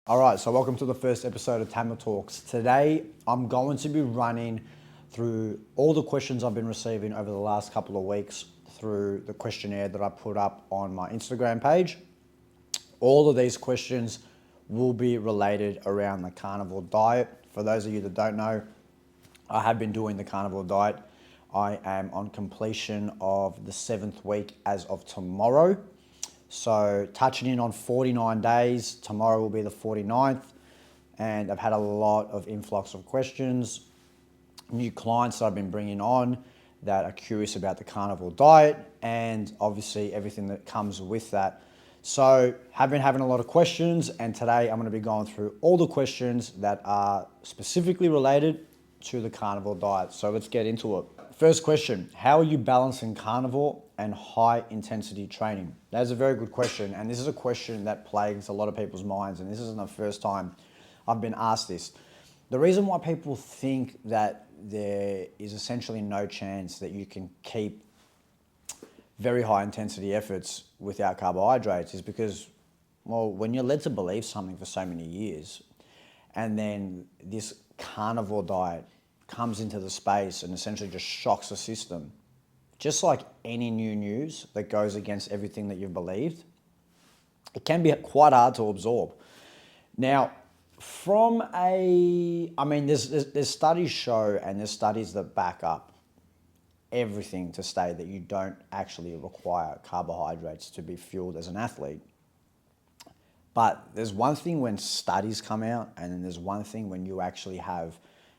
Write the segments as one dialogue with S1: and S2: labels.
S1: All right, so welcome to the first episode of Tahma Talks. Today, I'm going to be running through all the questions I've been receiving over the last couple of weeks through the questionnaire that I put up on my Instagram page. All of these questions will be related around the carnivore diet. For those of you that don't know, I have been doing the carnivore diet. I am on completion of the 7th week as of tomorrow. So touching in on 49 days, tomorrow will be the 49th, and I've had a lot of influx of questions, new clients that I've been bringing on that are curious about the carnivore diet and obviously everything that comes with that. So have been having a lot of questions, and today I'm going to be going through all the questions that are specifically related to the carnivore diet. So let's get into it. First question, how are you balancing carnivore and high intensity training? That's a very good question, and this is a question that plagues a lot of people's minds, and this isn't the first time I've been asked this. The reason why people think that there is essentially no chance that you can keep very high intensity efforts without carbohydrates is because, well, when you're led to believe something for so many years, and then this carnivore diet comes into the space and essentially just shocks the system, just like any new news that goes against everything that you've believed, it can be quite hard to absorb. Now, there's studies show, and there's studies that back up everything to say that you don't actually require carbohydrates to be fueled as an athlete. But there's one thing when studies come out, and then there's one thing when you actually have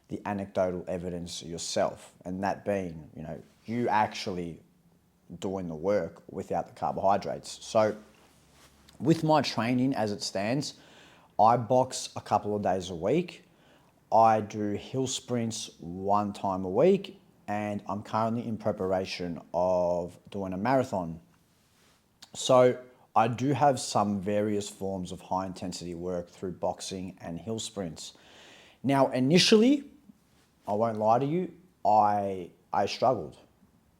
S1: the anecdotal evidence yourself, and that being, you actually doing the work without the carbohydrates. So with my training as it stands, I box a couple of days a week. I do hill sprints one time a week, and I'm currently in preparation of doing a marathon. So I do have some various forms of high intensity work through boxing and hill sprints. Now, initially, I won't lie to you, I struggled.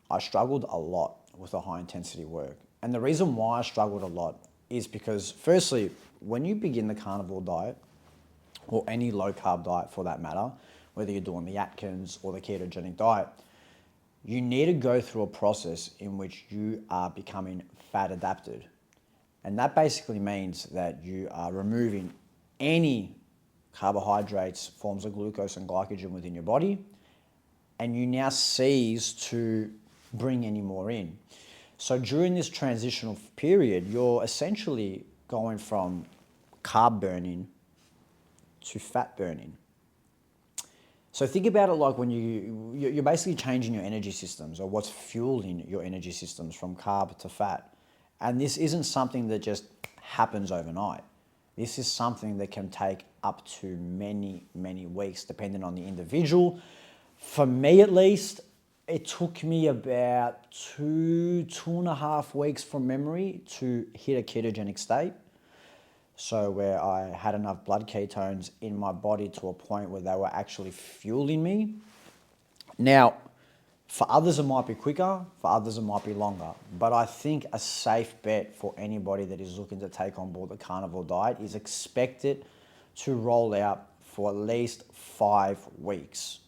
S1: I struggled a lot with the high intensity work. And the reason why I struggled a lot is because, firstly, when you begin the carnivore diet, or any low carb diet for that matter, whether you're doing the Atkins or the ketogenic diet, you need to go through a process in which you are becoming fat adapted. And that basically means that you are removing any carbohydrates, forms of glucose and glycogen within your body, and you now cease to bring any more in. So during this transitional period, you're essentially going from carb burning to fat burning. So think about it like when you're basically changing your energy systems, or what's fueling your energy systems from carb to fat. And this isn't something that just happens overnight. This is something that can take up to many, many weeks, depending on the individual. For me, at least, it took me about 2.5 weeks from memory to hit a ketogenic state. So where I had enough blood ketones in my body to a point where they were actually fueling me. Now, for others it might be quicker, for others it might be longer. But I think a safe bet for anybody that is looking to take on board the carnivore diet is expect it to roll out for at least 5 weeks.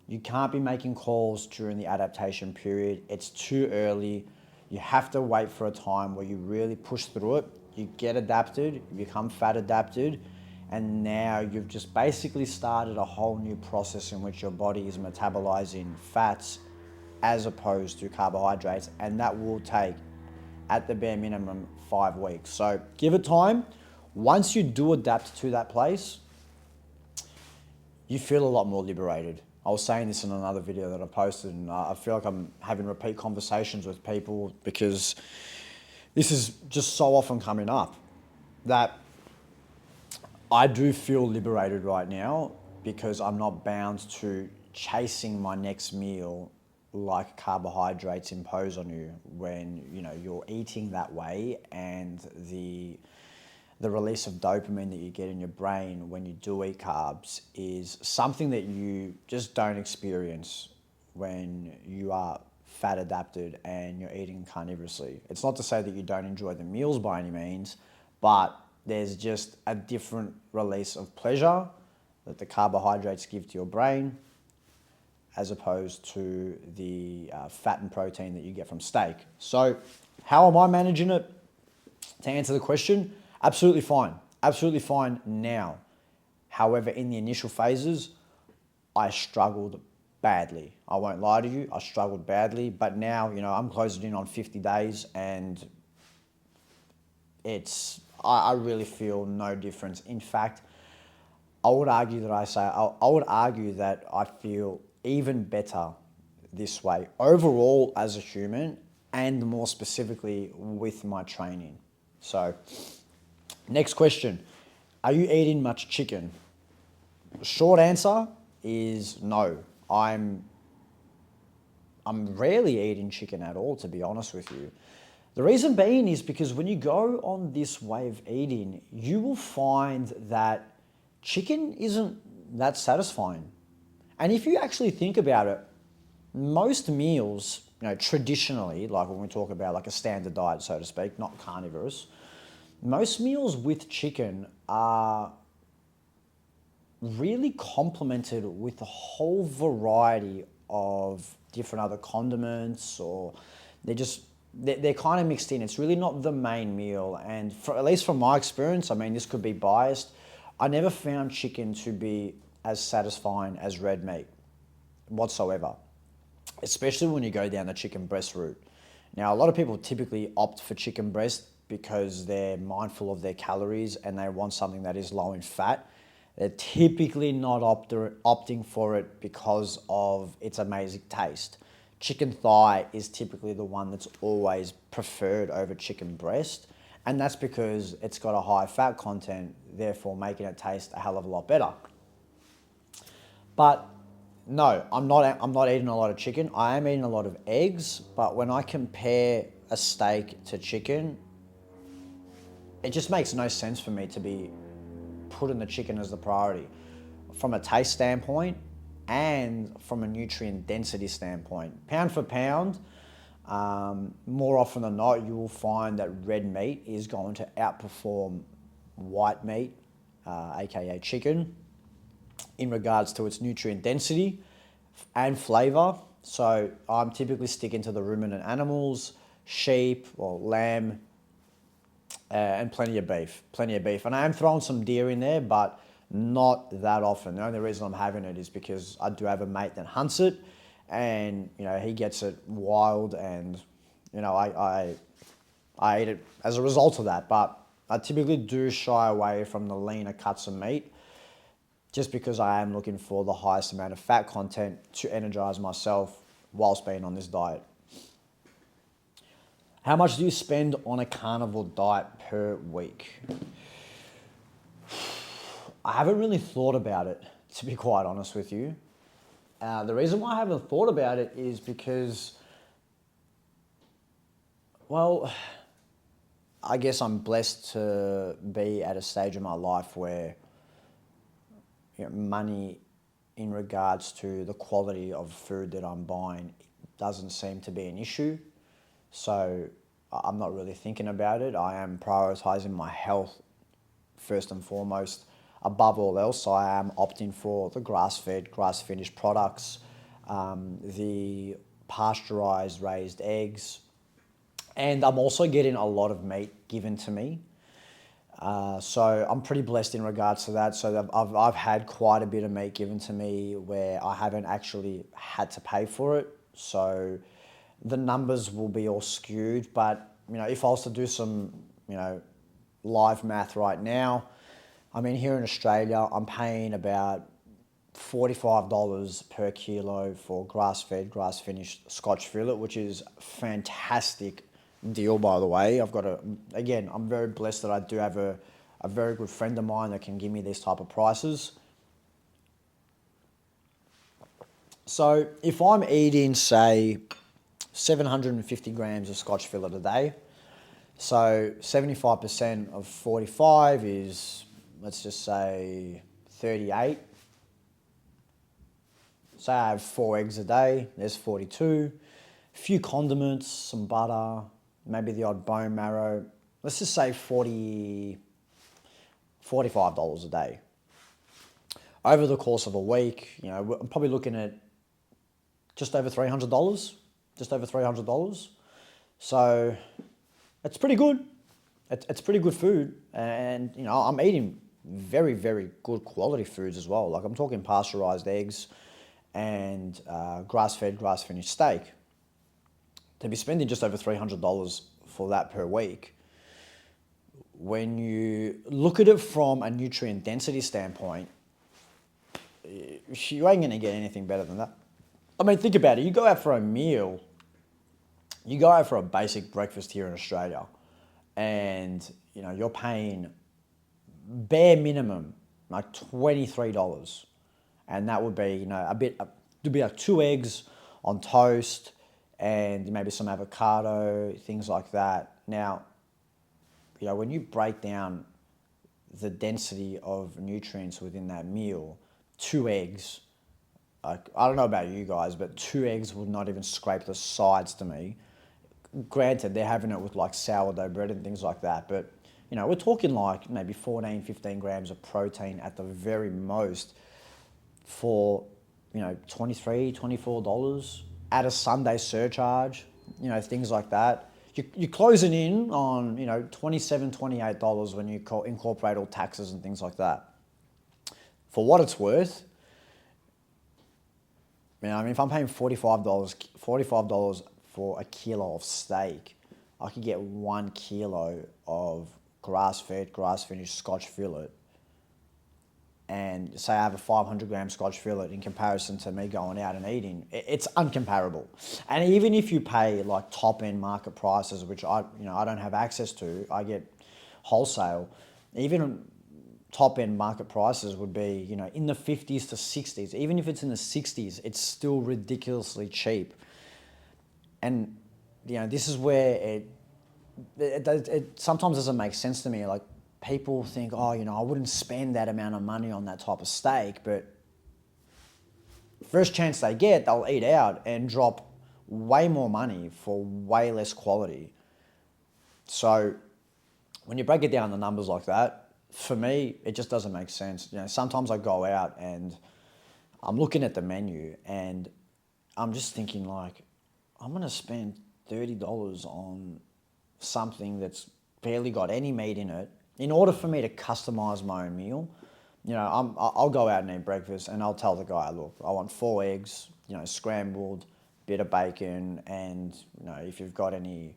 S1: You can't be making calls during the adaptation period. It's too early. You have to wait for a time where you really push through it. You get adapted, you become fat adapted, and now you've just basically started a whole new process in which your body is metabolizing fats as opposed to carbohydrates, and that will take, at the bare minimum, 5 weeks. So give it time. Once you do adapt to that place, you feel a lot more liberated. I was saying this in another video that I posted, and I feel like I'm having repeat conversations with people because this is just so often coming up, that I do feel liberated right now because I'm not bound to chasing my next meal like carbohydrates impose on you when you're eating that way, and the release of dopamine that you get in your brain when you do eat carbs is something that you just don't experience when you are fat adapted and you're eating carnivorously. It's not to say that you don't enjoy the meals by any means, but there's just a different release of pleasure that the carbohydrates give to your brain as opposed to the fat and protein that you get from steak. So how am I managing it? To answer the question, absolutely fine. Absolutely fine now. However, in the initial phases, I struggled badly. I won't lie to you, I struggled badly, but now, I'm closing in on 50 days and I really feel no difference. In fact, I would argue that I feel even better this way overall as a human and more specifically with my training. So, next question. Are you eating much chicken? Short answer is no. I'm rarely eating chicken at all, to be honest with you. The reason being is because when you go on this way of eating, you will find that chicken isn't that satisfying. And if you actually think about it, most meals, traditionally, like when we talk about like a standard diet, so to speak, not carnivorous, most meals with chicken are really complemented with a whole variety of different other condiments, or they're kind of mixed in. It's really not the main meal. And at least from my experience, this could be biased, I never found chicken to be as satisfying as red meat whatsoever, especially when you go down the chicken breast route. Now, a lot of people typically opt for chicken breast because they're mindful of their calories and they want something that is low in fat. They're typically not opting for it because of its amazing taste. Chicken thigh is typically the one that's always preferred over chicken breast, and that's because it's got a high fat content, therefore making it taste a hell of a lot better. But no, I'm not eating a lot of chicken. I am eating a lot of eggs, but when I compare a steak to chicken, it just makes no sense for me to be putting the chicken as the priority from a taste standpoint and from a nutrient density standpoint. Pound for pound, more often than not, you will find that red meat is going to outperform white meat, aka chicken, in regards to its nutrient density and flavor. So I'm typically sticking to the ruminant animals, sheep or lamb, and plenty of beef. And I am throwing some deer in there, but not that often. The only reason I'm having it is because I do have a mate that hunts it, and he gets it wild, and I eat it as a result of that. But I typically do shy away from the leaner cuts of meat, just because I am looking for the highest amount of fat content to energize myself whilst being on this diet. How much do you spend on a carnivore diet per week? I haven't really thought about it, to be quite honest with you. The reason why I haven't thought about it is because, well, I guess I'm blessed to be at a stage in my life where money in regards to the quality of food that I'm buying doesn't seem to be an issue. So I'm not really thinking about it. I am prioritizing my health first and foremost. Above all else, I am opting for the grass-fed, grass-finished products, the pasteurized raised eggs, and I'm also getting a lot of meat given to me. So I'm pretty blessed in regards to that. So I've had quite a bit of meat given to me where I haven't actually had to pay for it. So the numbers will be all skewed. But, if I was to do some, live math right now, here in Australia, I'm paying about $45 per kilo for grass-fed, grass-finished Scotch fillet, which is fantastic deal, by the way. I'm very blessed that I do have a very good friend of mine that can give me these type of prices. So if I'm eating, say, 750 grams of Scotch fillet a day, so 75% of 45 is, let's just say, 38. Say I have 4 eggs a day, there's 42. A few condiments, some butter, maybe the odd bone marrow. Let's just say 40, $45 a day. Over the course of a week, I'm probably looking at just over $300, So it's pretty good. It's pretty good food. And, I'm eating very, very good quality foods as well. Like I'm talking pasteurized eggs and grass-fed, grass-finished steak. To be spending just over $300 for that per week, when you look at it from a nutrient density standpoint, you ain't going to get anything better than that. I mean, think about it. You go out for a meal, you go out for a basic breakfast here in Australia, and, you're paying bare minimum, like $23. And that would be, it'd be like 2 eggs on toast and maybe some avocado, things like that. Now, when you break down the density of nutrients within that meal, 2 eggs, I don't know about you guys, but 2 eggs would not even scrape the sides to me. Granted, they're having it with like sourdough bread and things like that, but we're talking like maybe 14, 15 grams of protein at the very most for, $23, $24 at a Sunday surcharge, things like that. You're closing in on, $27, $28 when you incorporate all taxes and things like that. For what it's worth, if I'm paying $45 for a kilo of steak, I could get 1 kilo of grass-fed, grass-finished Scotch fillet, and say I have a 500 gram Scotch fillet in comparison to me going out and eating, it's uncomparable. And even if you pay like top end market prices, which I don't have access to, I get wholesale, even top end market prices would be, in the 50s to 60s. Even if it's in the 60s, it's still ridiculously cheap. And, this is where it sometimes doesn't make sense to me. Like, people think, I wouldn't spend that amount of money on that type of steak, but first chance they get, they'll eat out and drop way more money for way less quality. So when you break it down the numbers like that, for me, it just doesn't make sense. Sometimes I go out and I'm looking at the menu and I'm just thinking like, I'm going to spend $30 on something that's barely got any meat in it in order for me to customize my own meal. I'll go out and eat breakfast and I'll tell the guy, look, I want 4 eggs, scrambled, bit of bacon, and, if you've got any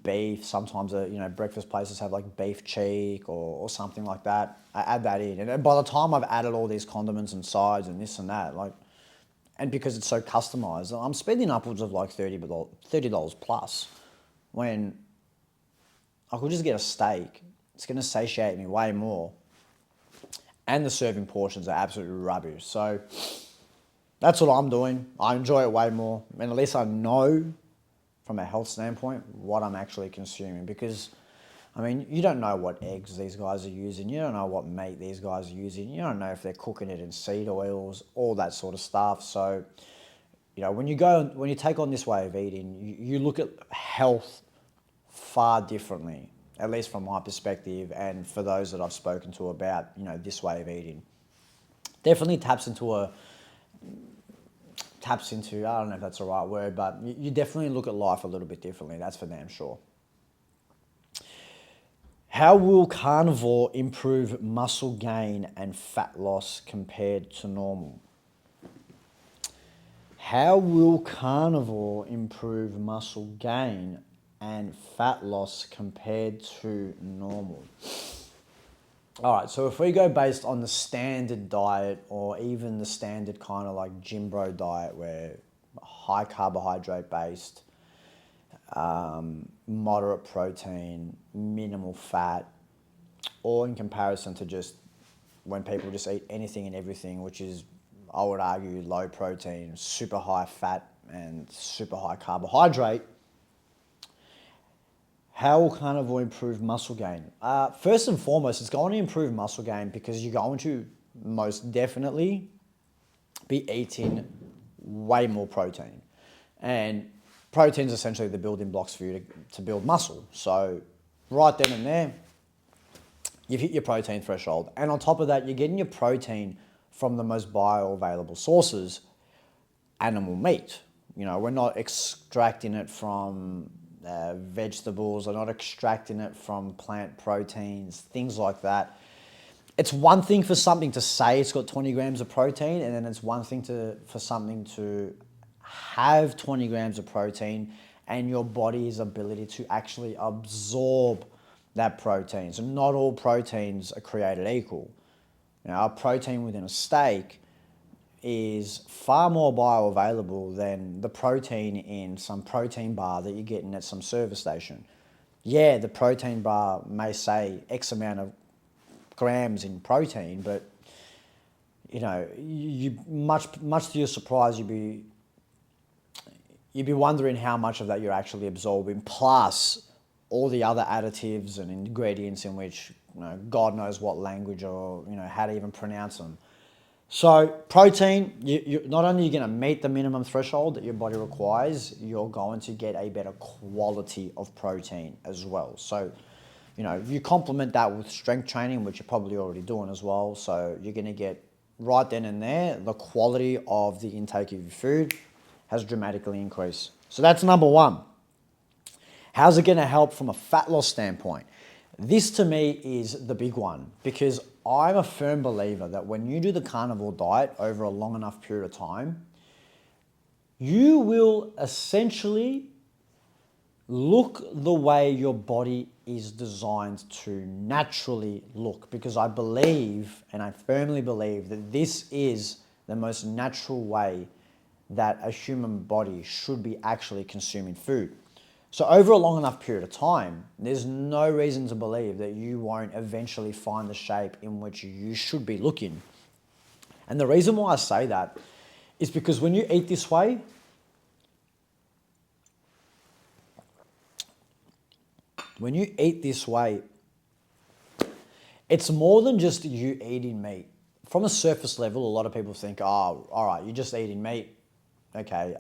S1: beef, sometimes, breakfast places have like beef cheek or something like that. I add that in. And by the time I've added all these condiments and sides and that, and because it's so customized, I'm spending upwards of like $30 plus, when I could just get a steak. It's going to satiate me way more. And the serving portions are absolutely rubbish. So that's what I'm doing. I enjoy it way more. And at least I know from a health standpoint what I'm actually consuming. Because, you don't know what eggs these guys are using. You don't know what meat these guys are using. You don't know if they're cooking it in seed oils, all that sort of stuff. So, when you take on this way of eating, you look at health far differently, at least from my perspective, and for those that I've spoken to about, this way of eating. Definitely taps into, I don't know if that's the right word, but you definitely look at life a little bit differently, that's for damn sure. How will carnivore improve muscle gain and fat loss compared to normal? How will carnivore improve muscle gain and fat loss compared to normal? All right, so if we go based on the standard diet, or even the standard kind of like gym bro diet, where high carbohydrate based, moderate protein, minimal fat, or in comparison to just when people just eat anything and everything, which is, I would argue, low protein, super high fat, and super high carbohydrate. How will carnivore improve muscle gain? First and foremost, it's going to improve muscle gain because you're going to most definitely be eating way more protein. And protein is essentially the building blocks for you to build muscle. So right then and there, you've hit your protein threshold. And on top of that, you're getting your protein from the most bioavailable sources, animal meat. You know, we're not extracting it from vegetables, we're not extracting it from plant proteins, things like that. It's one thing for something to say it's got 20 grams of protein, and then it's one thing for something to have 20 grams of protein and your body's ability to actually absorb that protein. So not all proteins are created equal. You know, a protein within a steak is far more bioavailable than the protein in some protein bar that you're getting at some service station. Yeah, the protein bar may say X amount of grams in protein, but you know, you much to your surprise, you'd be wondering how much of that you're actually absorbing, plus all the other additives and ingredients in which, you know, God knows what language or, you know, how to even pronounce them. So protein, you not only are you going to meet the minimum threshold that your body requires, you're going to get a better quality of protein as well. So, you know, you complement that with strength training, which you're probably already doing as well. So you're going to get right then and there, the quality of the intake of your food has dramatically increased. So that's number one. How's it going to help from a fat loss standpoint? This to me is the big one, because I'm a firm believer that when you do the carnivore diet over a long enough period of time, you will essentially look the way your body is designed to naturally look, because I believe, and I firmly believe, that this is the most natural way that a human body should be actually consuming food. So over a long enough period of time, there's no reason to believe that you won't eventually find the shape in which you should be looking. And the reason why I say that is because when you eat this way, it's more than just you eating meat. From a surface level, a lot of people think, oh, all right, you're just eating meat. Okay,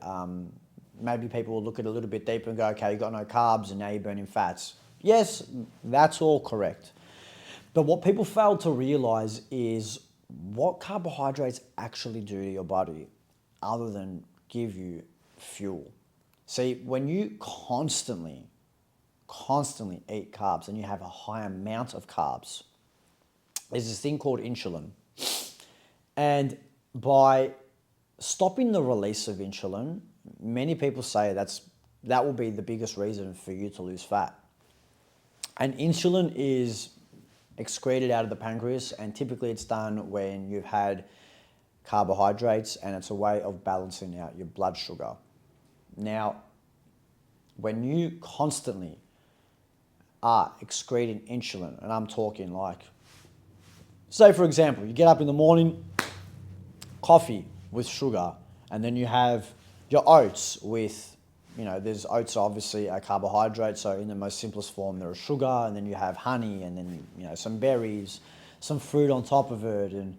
S1: maybe people will look at it a little bit deeper and go, okay, you've got no carbs and now you're burning fats. Yes, that's all correct. But what people fail to realize is what carbohydrates actually do to your body other than give you fuel. See, when you constantly eat carbs and you have a high amount of carbs, there's this thing called insulin. And by stopping the release of insulin, many people say that will be the biggest reason for you to lose fat. And insulin is excreted out of the pancreas, and typically it's done when you've had carbohydrates, and it's a way of balancing out your blood sugar. Now, when you constantly are excreting insulin, and I'm talking like, say for example, you get up in the morning, coffee with sugar, and then you have your oats with, you know, there's oats are obviously a carbohydrate, so in the most simplest form there is sugar, and then you have honey, and then, you know, some berries, some fruit on top of it, and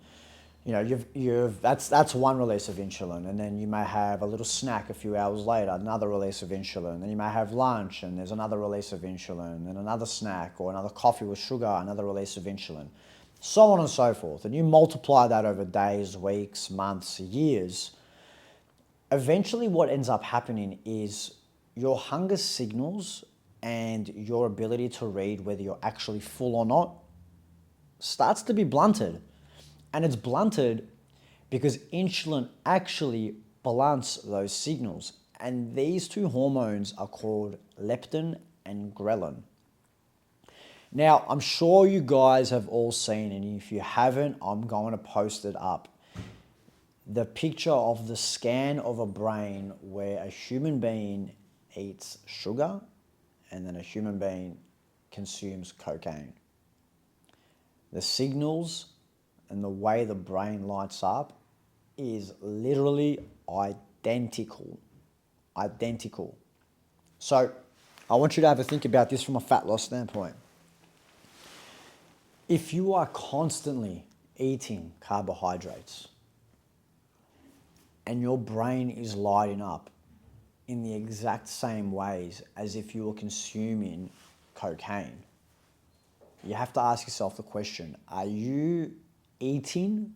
S1: you know, that's one release of insulin, and then you may have a little snack a few hours later, another release of insulin, then you may have lunch and there's another release of insulin, and another snack or another coffee with sugar, another release of insulin, so on and so forth. And you multiply that over days, weeks, months, years. Eventually what ends up happening is your hunger signals and your ability to read whether you're actually full or not starts to be blunted. And it's blunted because insulin actually blunts those signals. And these two hormones are called leptin and ghrelin. Now, I'm sure you guys have all seen, and if you haven't, I'm going to post it up, the picture of the scan of a brain where a human being eats sugar and then a human being consumes cocaine. The signals and the way the brain lights up is literally identical. Identical. So I want you to have a think about this from a fat loss standpoint. If you are constantly eating carbohydrates and your brain is lighting up in the exact same ways as if you were consuming cocaine, you have to ask yourself the question, are you eating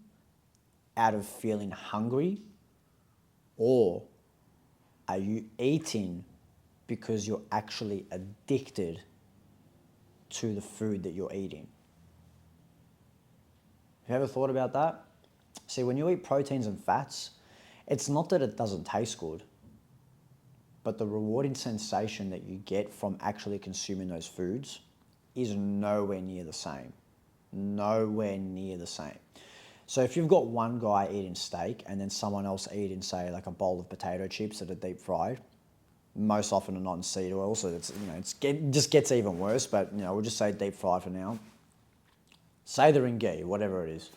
S1: out of feeling hungry, or are you eating because you're actually addicted to the food that you're eating? Have you ever thought about that? See, when you eat proteins and fats, it's not that it doesn't taste good, but the rewarding sensation that you get from actually consuming those foods is nowhere near the same. Nowhere near the same. So if you've got one guy eating steak and then someone else eating, say, like a bowl of potato chips that are deep fried, most often are not in seed oil, so it just gets even worse, but we'll just say deep fried for now. Say they're in ghee, whatever it is.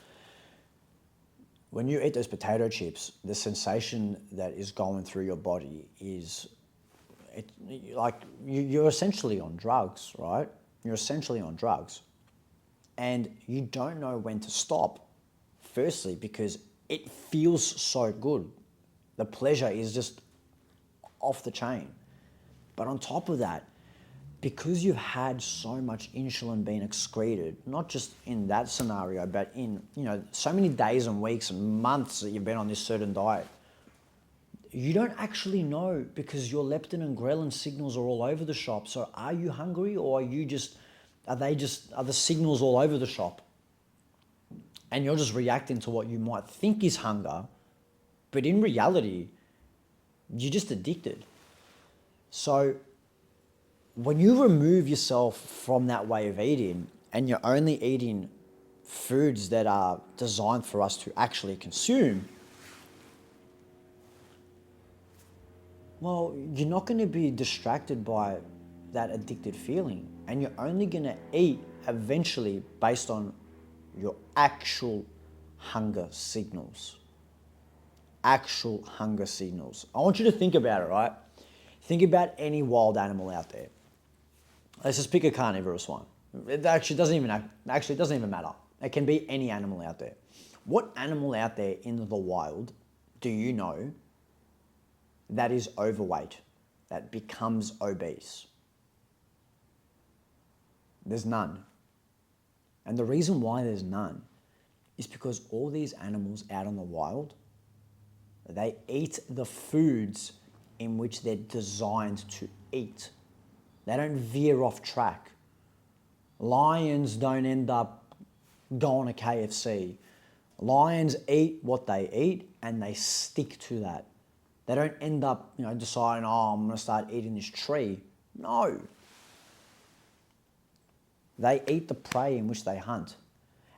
S1: When you eat those potato chips, the sensation that is going through your body is, you're essentially on drugs, right? You're essentially on drugs. And you don't know when to stop, firstly, because it feels so good. The pleasure is just off the chain. But on top of that, because you've had so much insulin being excreted, not just in that scenario, but in so many days and weeks and months that you've been on this certain diet, you don't actually know, because your leptin and ghrelin signals are all over the shop. So are you hungry, or are the signals all over the shop? And you're just reacting to what you might think is hunger, but in reality, you're just addicted. So when you remove yourself from that way of eating and you're only eating foods that are designed for us to actually consume, well, you're not going to be distracted by that addicted feeling, and you're only going to eat eventually based on your actual hunger signals. Actual hunger signals. I want you to think about it, right? Think about any wild animal out there. Let's just pick a carnivorous one. It actually doesn't even matter. It can be any animal out there. What animal out there in the wild do you know that is overweight, that becomes obese? There's none. And the reason why there's none is because all these animals out in the wild, they eat the foods in which they're designed to eat. They don't veer off track. Lions don't end up going to KFC. Lions eat what they eat and they stick to that. They don't end up, deciding, I'm going to start eating this tree. No. They eat the prey in which they hunt.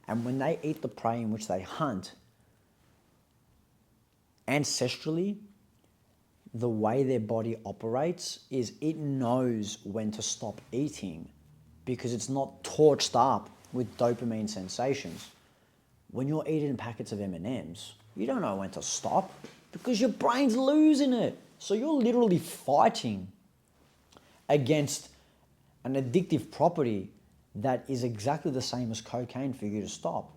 S1: And when they eat the prey in which they hunt, ancestrally, the way their body operates is it knows when to stop eating because it's not torched up with dopamine sensations. When you're eating packets of M&Ms, you don't know when to stop because your brain's losing it. So you're literally fighting against an addictive property that is exactly the same as cocaine for you to stop.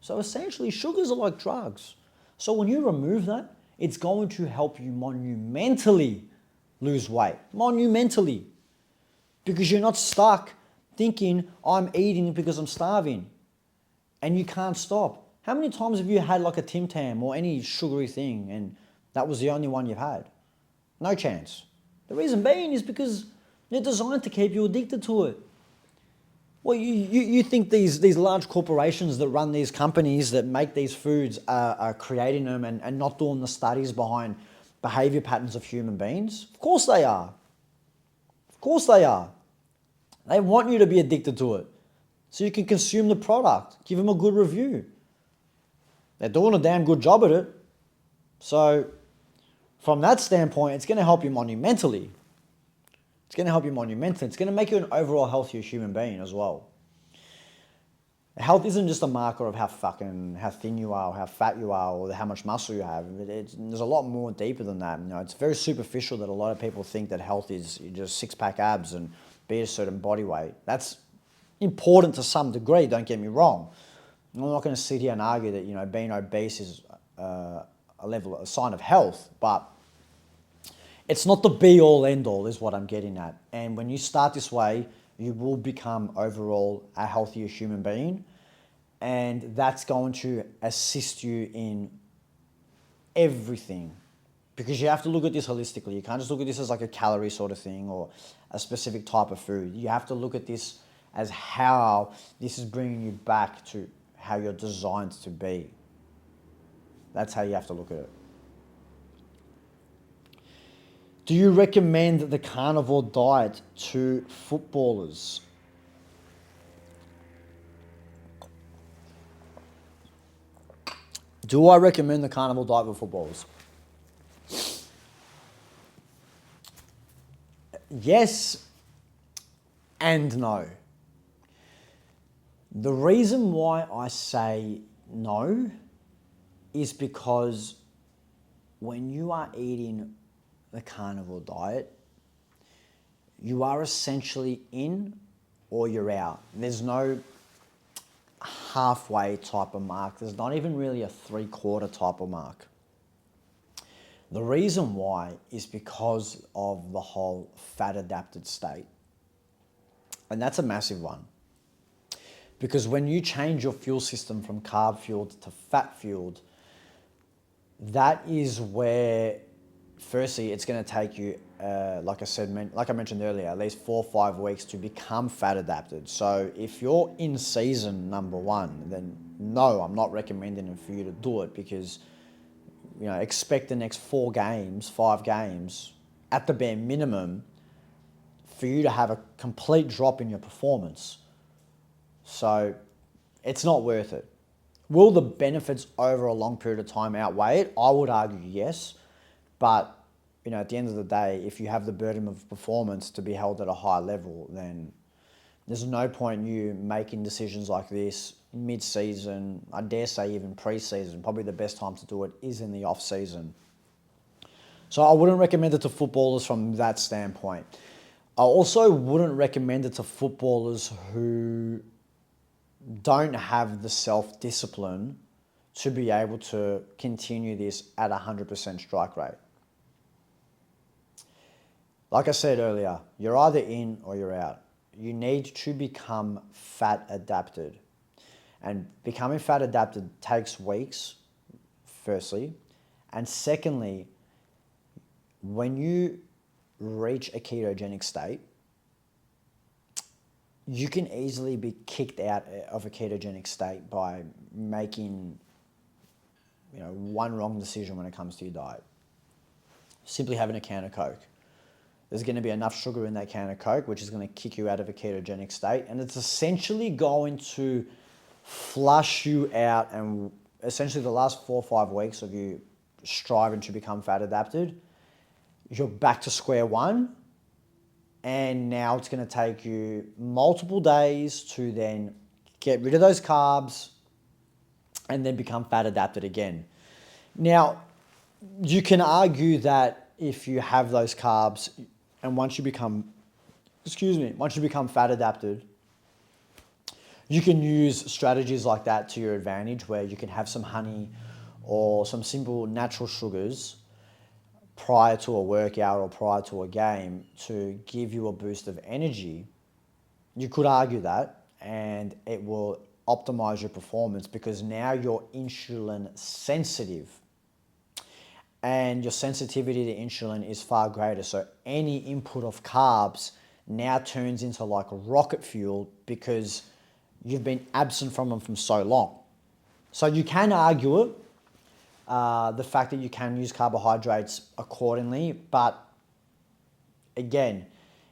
S1: So essentially, sugars are like drugs. So when you remove that, it's going to help you monumentally lose weight. Monumentally. Because you're not stuck thinking, I'm eating because I'm starving. And you can't stop. How many times have you had like a Tim Tam or any sugary thing and that was the only one you've had? No chance. The reason being is because they're designed to keep you addicted to it. Well, you think these large corporations that run these companies that make these foods are creating them and not doing the studies behind behavior patterns of human beings? Of course they are. Of course they are. They want you to be addicted to it so you can consume the product, give them a good review. They're doing a damn good job at it. So from that standpoint, it's going to help you monumentally. It's going to help you monumentally. It's going to make you an overall healthier human being as well. Health isn't just a marker of how thin you are, or how fat you are, or how much muscle you have. There's a lot more deeper than that. It's very superficial that a lot of people think that health is just six-pack abs and be a certain body weight. That's important to some degree, don't get me wrong. I'm not going to sit here and argue that being obese is a sign of health, but it's not the be-all, end-all is what I'm getting at. And when you start this way, you will become overall a healthier human being. And that's going to assist you in everything, because you have to look at this holistically. You can't just look at this as like a calorie sort of thing or a specific type of food. You have to look at this as how this is bringing you back to how you're designed to be. That's how you have to look at it. Do you recommend the carnivore diet to footballers? Do I recommend the carnivore diet for footballers? Yes and no. The reason why I say no is because when you are eating the carnivore diet, you are essentially in or you're out. There's no halfway type of mark. There's not even really a 3/4 type of mark. The reason why is because of the whole fat adapted state. And that's a massive one. Because when you change your fuel system from carb fueled to fat fueled, that is where, firstly, it's going to take you, like I mentioned earlier, at least 4 or 5 weeks to become fat adapted. So if you're in season, number one, then no, I'm not recommending for you to do it, because expect the next 4 games, 5 games, at the bare minimum, for you to have a complete drop in your performance. So it's not worth it. Will the benefits over a long period of time outweigh it? I would argue yes. But at the end of the day, if you have the burden of performance to be held at a high level, then there's no point in you making decisions like this mid-season. I dare say even pre-season. Probably the best time to do it is in the off-season. So I wouldn't recommend it to footballers from that standpoint. I also wouldn't recommend it to footballers who don't have the self-discipline to be able to continue this at 100% strike rate. Like I said earlier, you're either in or you're out. You need to become fat adapted. And becoming fat adapted takes weeks, firstly. And secondly, when you reach a ketogenic state, you can easily be kicked out of a ketogenic state by making one wrong decision when it comes to your diet. Simply having a can of Coke. There's going to be enough sugar in that can of Coke, which is going to kick you out of a ketogenic state. And it's essentially going to flush you out, and essentially the last 4 or 5 weeks of you striving to become fat adapted, you're back to square one. And now it's going to take you multiple days to then get rid of those carbs and then become fat adapted again. Now, you can argue that if you have those carbs and once you become fat adapted, you can use strategies like that to your advantage, where you can have some honey or some simple natural sugars prior to a workout or prior to a game to give you a boost of energy. You could argue that, and it will optimize your performance because now you're insulin sensitive. And your sensitivity to insulin is far greater. So any input of carbs now turns into like rocket fuel because you've been absent from them for so long. So you can argue it, the fact that you can use carbohydrates accordingly. But again,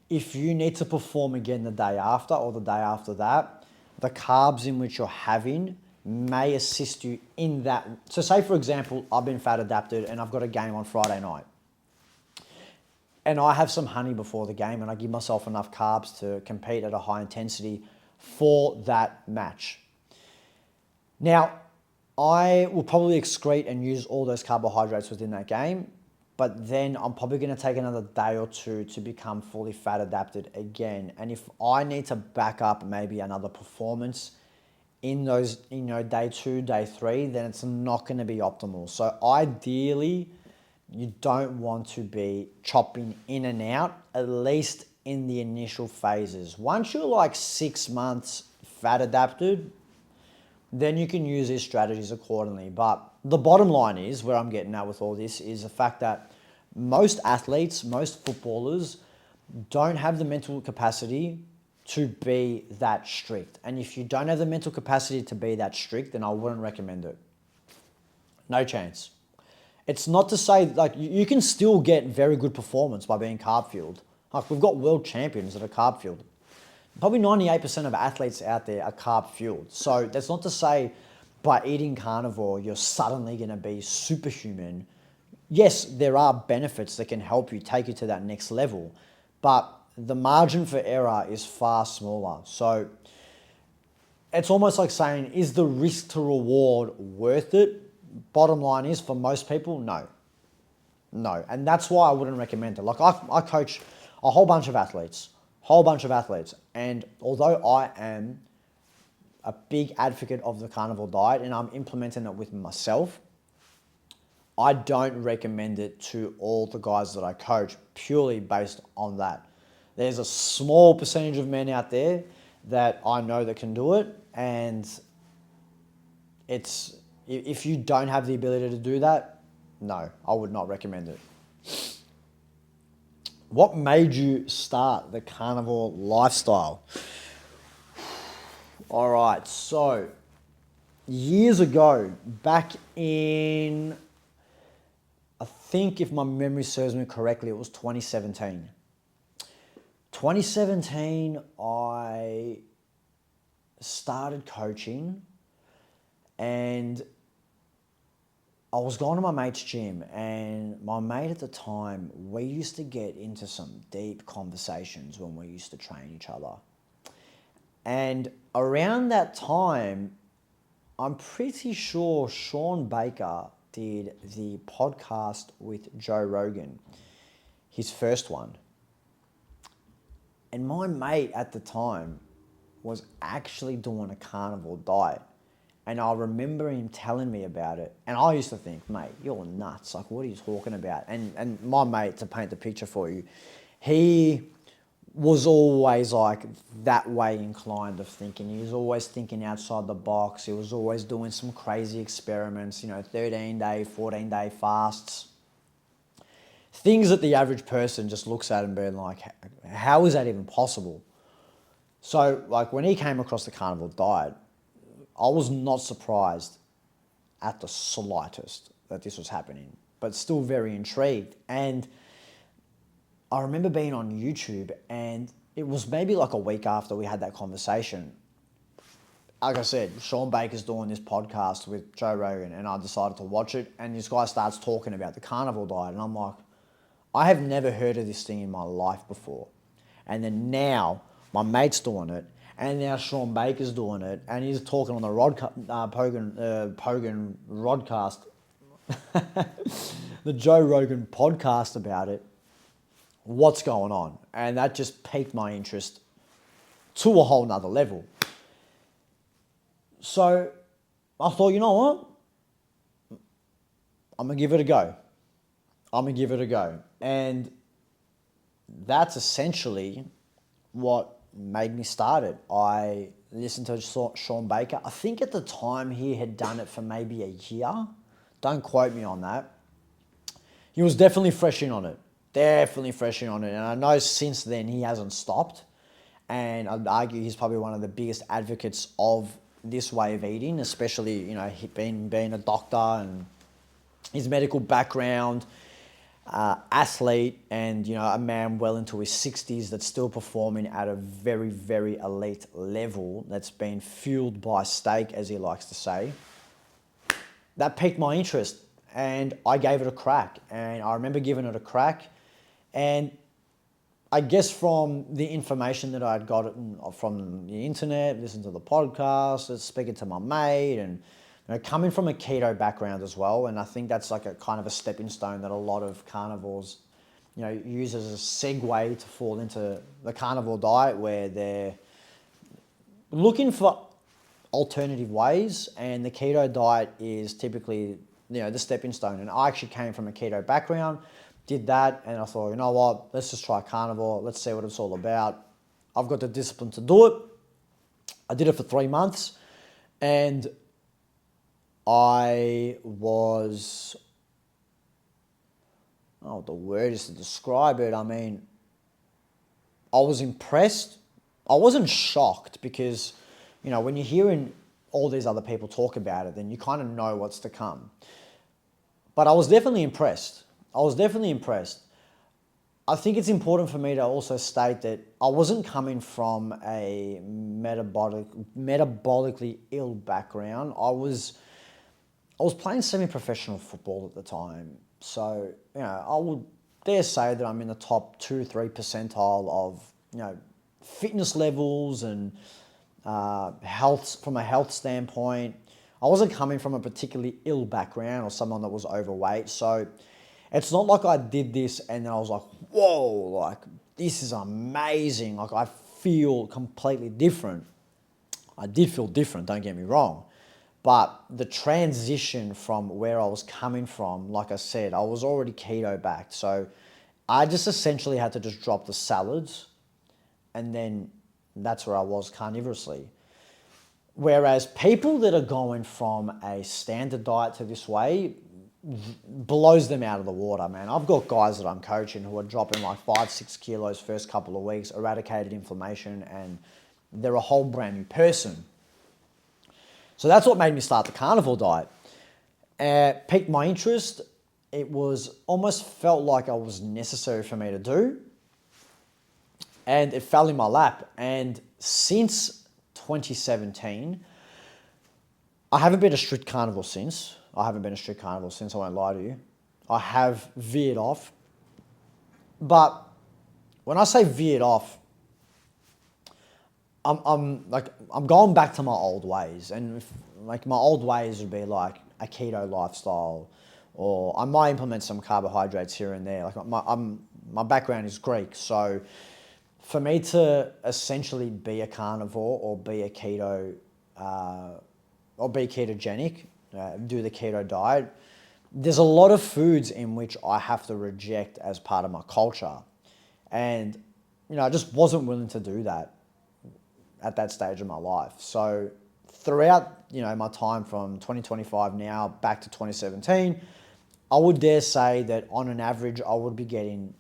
S1: if you need to perform again the day after or the day after that, the carbs in which you're having may assist you in that. So say, for example, I've been fat adapted and I've got a game on Friday night. And I have some honey before the game and I give myself enough carbs to compete at a high intensity for that match. Now, I will probably excrete and use all those carbohydrates within that game, but then I'm probably going to take another day or two to become fully fat adapted again. And if I need to back up maybe another performance in those, day 2, day 3, then it's not going to be optimal. So ideally, you don't want to be chopping in and out, at least in the initial phases. Once you're like 6 months fat adapted, then you can use these strategies accordingly. But the bottom line is, where I'm getting at with all this, is the fact that most athletes, most footballers don't have the mental capacity to be that strict. And if you don't have the mental capacity to be that strict, then I wouldn't recommend it. No chance. It's not to say, like, you can still get very good performance by being carb fueled. Like, we've got world champions that are carb fueled. Probably 98% of athletes out there are carb fueled. So that's not to say by eating carnivore, you're suddenly going to be superhuman. Yes, there are benefits that can help you take you to that next level, but the margin for error is far smaller. So it's almost like saying, is the risk to reward worth it? Bottom line is, for most people, no. No. And that's why I wouldn't recommend it. Like, I coach a whole bunch of athletes. And although I am a big advocate of the carnivore diet and I'm implementing it with myself, I don't recommend it to all the guys that I coach purely based on that. There's a small percentage of men out there that I know that can do it, and if you don't have the ability to do that, no, I would not recommend it. What made you start the carnivore lifestyle? All right, so years ago, back in, I think if my memory serves me correctly, it was 2017. 2017, I started coaching, and I was going to my mate's gym, and my mate at the time, we used to get into some deep conversations when we used to train each other. And around that time, I'm pretty sure Sean Baker did the podcast with Joe Rogan, his first one. And my mate at the time was actually doing a carnivore diet. And I remember him telling me about it. And I used to think, mate, you're nuts. Like, what are you talking about? And my mate, to paint the picture for you, he was always like that way inclined of thinking. He was always thinking outside the box. He was always doing some crazy experiments, 13-day, 14-day fasts. Things that the average person just looks at and being like, how is that even possible? So, like, when he came across the carnivore diet, I was not surprised at the slightest that this was happening, but still very intrigued. And I remember being on YouTube, and it was maybe like a week after we had that conversation. Like I said, Sean Baker's doing this podcast with Joe Rogan, and I decided to watch it, and this guy starts talking about the carnivore diet, and I'm like, I have never heard of this thing in my life before. And then now, my mate's doing it, and now Sean Baker's doing it, and he's talking on the Pogan Rodcast, the Joe Rogan podcast about it. What's going on? And that just piqued my interest to a whole nother level. So I thought, you know what? I'm going to give it a go. And that's essentially what made me start it. I listened to Sean Baker. I think at the time he had done it for maybe a year. Don't quote me on that. He was definitely fresh in on it. And I know since then he hasn't stopped. And I'd argue he's probably one of the biggest advocates of this way of eating, especially, being a doctor and his medical background, athlete, and, a man well into his 60s that's still performing at a very, very elite level that's been fueled by steak, as he likes to say. That piqued my interest, and I gave it a crack. And I remember giving it a crack, and I guess from the information that I'd got from the internet, listening to the podcast, speaking to my mate, and coming from a keto background as well, and I think that's like a kind of a stepping stone that a lot of carnivores, use as a segue to fall into the carnivore diet, where they're looking for alternative ways, and the keto diet is typically, the stepping stone. And I actually came from a keto background, did that, and I thought, you know what, let's just try carnivore. Let's see what it's all about. I've got the discipline to do it. I did it for 3 months, and I was, oh, the word is to describe it. I mean, I was impressed. I wasn't shocked because, you know, when you're hearing all these other people talk about it, then you kind of know what's to come. But I was definitely impressed. I think it's important for me to also state that I wasn't coming from a metabolically ill background. I was playing semi-professional football at the time. So, you know, I would dare say that I'm in the top 2-3 percentile of, you know, fitness levels and health, from a health standpoint. I wasn't coming from a particularly ill background or someone that was overweight. So it's not like I did this and then I was like, whoa, like this is amazing. Like I feel completely different. I did feel different, don't get me wrong. But the transition from where I was coming from, like I said, I was already keto backed. So I just essentially had to just drop the salads, and then that's where I was carnivorously. Whereas people that are going from a standard diet to this way blows them out of the water, man. I've got guys that I'm coaching who are dropping like 5-6 kilos first couple of weeks, eradicated inflammation, and they're a whole brand new person. So that's what made me start the carnivore diet. Piqued my interest. It was almost felt like it was necessary for me to do. And it fell in my lap. And since 2017, I haven't been a strict carnivore since. I won't lie to you. I have veered off. But when I say veered off, I'm going back to my old ways, and like my old ways would be like a keto lifestyle, or I might implement some carbohydrates here and there. Like my background is Greek, so for me to essentially be a carnivore or be a keto or be ketogenic, do the keto diet, there's a lot of foods in which I have to reject as part of my culture, and you know I just wasn't willing to do that at that stage of my life. So throughout, you know, my time from 2025 now back to 2017, I would dare say that on an average, I would be getting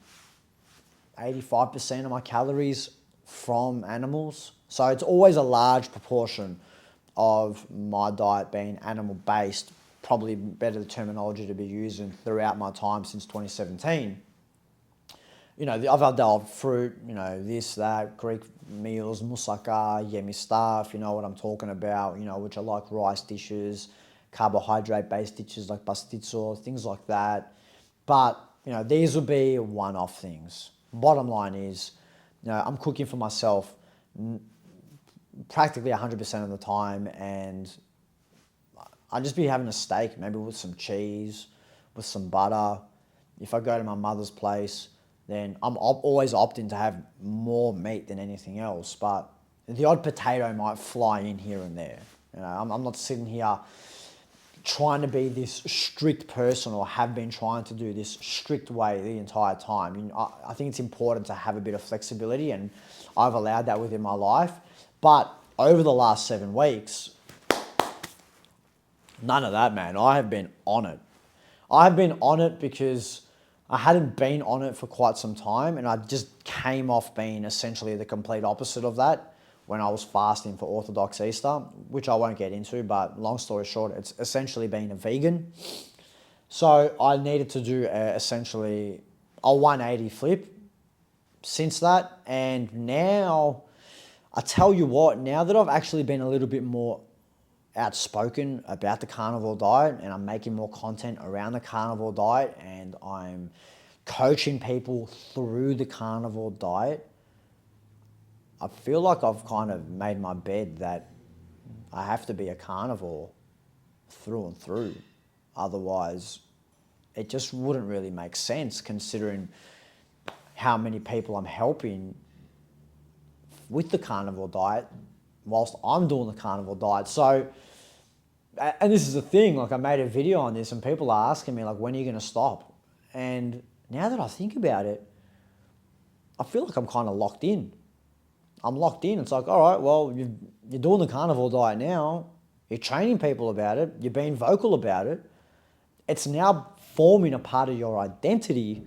S1: 85% of my calories from animals. So it's always a large proportion of my diet being animal-based, probably better terminology to be using throughout my time since 2017. You know, I've had fruit, you know, this, that, Greek meals, moussaka, yummy stuff, you know what I'm talking about, you know, which are like rice dishes, carbohydrate-based dishes like pastitso, things like that. But, you know, these would be one-off things. Bottom line is, you know, I'm cooking for myself practically 100% of the time, and I'd just be having a steak, maybe with some cheese, with some butter. If I go to my mother's place, then I'm always opting to have more meat than anything else. But the odd potato might fly in here and there. You know, I'm not sitting here trying to be this strict person, or have been trying to do this strict way the entire time. You know, I think it's important to have a bit of flexibility, and I've allowed that within my life. But over the last 7 weeks, none of that, man. I have been on it. I've been on it because I hadn't been on it for quite some time, and I just came off being essentially the complete opposite of that when I was fasting for Orthodox Easter, which I won't get into, but long story short, it's essentially being a vegan. So I needed to do essentially a 180 flip since that, and now, I tell you what, now that I've actually been a little bit more outspoken about the carnivore diet, and I'm making more content around the carnivore diet, and I'm coaching people through the carnivore diet, I feel like I've kind of made my bed that I have to be a carnivore through and through. Otherwise, it just wouldn't really make sense considering how many people I'm helping with the carnivore diet whilst I'm doing the carnivore diet. So, and this is the thing, like I made a video on this and people are asking me like, when are you going to stop? And now that I think about it, I feel like I'm kind of locked in. I'm locked in. It's like, all right, well, you're doing the carnivore diet now. You're training people about it. You're being vocal about it. It's now forming a part of your identity.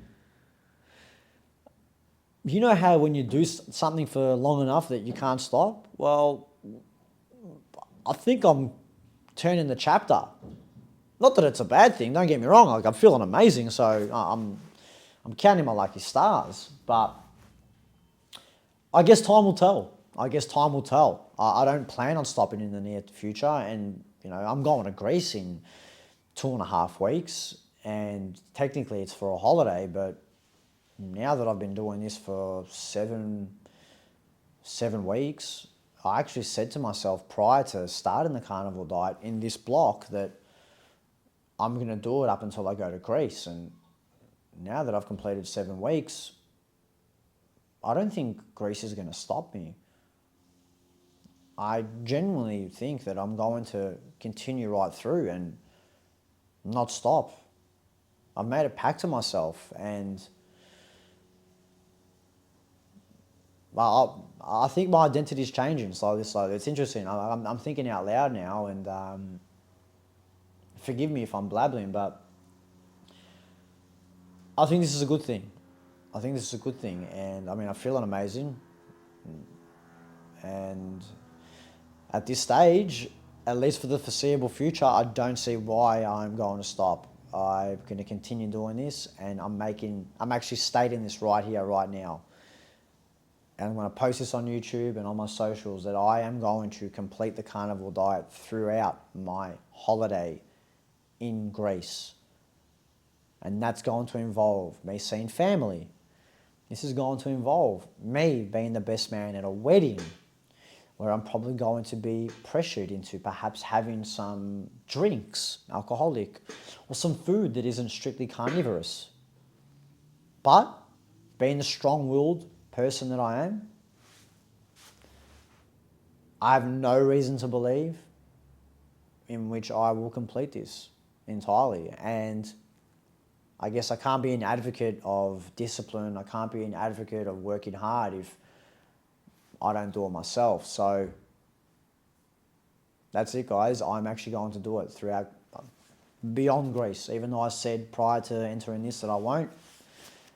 S1: You know how when you do something for long enough that you can't stop? Well, I think I'm turning the chapter. Not that it's a bad thing, don't get me wrong. Like, I'm feeling amazing, so I'm counting my lucky stars. But I guess time will tell. I don't plan on stopping in the near future, and I'm going to Greece in 2.5 weeks, and technically it's for a holiday, but now that I've been doing this for seven weeks, I actually said to myself prior to starting the carnivore diet in this block that I'm going to do it up until I go to Greece. And now that I've completed 7 weeks, I don't think Greece is going to stop me. I genuinely think that I'm going to continue right through and not stop. I've made a pact to myself, and I think my identity is changing. So it's interesting. I'm thinking out loud now, and forgive me if I'm blabbling, but I think this is a good thing. And I mean, I'm feeling amazing. And at this stage, at least for the foreseeable future, I don't see why I'm going to stop. I'm going to continue doing this, and I'm actually stating this right here, right now. And I'm going to post this on YouTube and on my socials that I am going to complete the carnivore diet throughout my holiday in Greece. And that's going to involve me seeing family. This is going to involve me being the best man at a wedding, where I'm probably going to be pressured into perhaps having some drinks, alcoholic, or some food that isn't strictly carnivorous. But being the strong-willed person that I am, I have no reason to believe in which I will complete this entirely. And I guess I can't be an advocate of discipline. I can't be an advocate of working hard if I don't do it myself. So that's it, guys. I'm actually going to do it throughout, beyond Greece. Even though I said prior to entering this that I won't,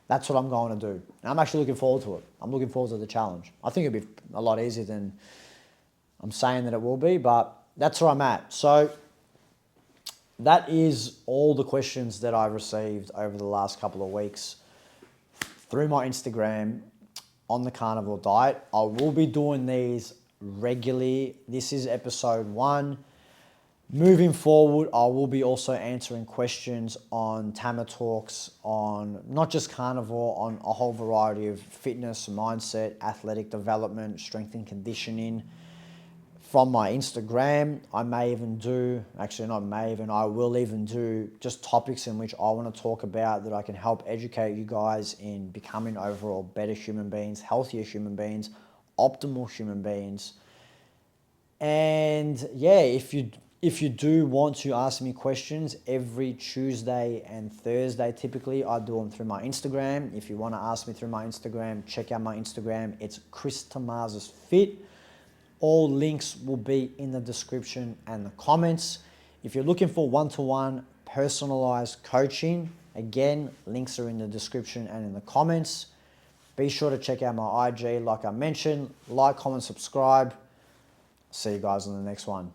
S1: that's what I'm going to do. And I'm actually looking forward to it. I'm looking forward to the challenge. I think it'll be a lot easier than I'm saying that it will be, but that's where I'm at. So that is all the questions that I've received over the last couple of weeks through my Instagram on the carnivore diet. I will be doing these regularly. This is episode 1. Moving forward, I will be also answering questions on Tahma Talks, on not just carnivore, on a whole variety of fitness, mindset, athletic development, strength and conditioning. From my Instagram, I will even do just topics in which I want to talk about that I can help educate you guys in becoming overall better human beings, healthier human beings, optimal human beings. And yeah, if you do want to ask me questions every Tuesday and Thursday, typically I do them through my Instagram. If you want to ask me through my Instagram, check out my Instagram. It's Chris Tahma's Fit. All links will be in the description and the comments. If you're looking for one-to-one personalized coaching, again, links are in the description and in the comments. Be sure to check out my IG, like I mentioned. Like, comment, subscribe. See you guys on the next one.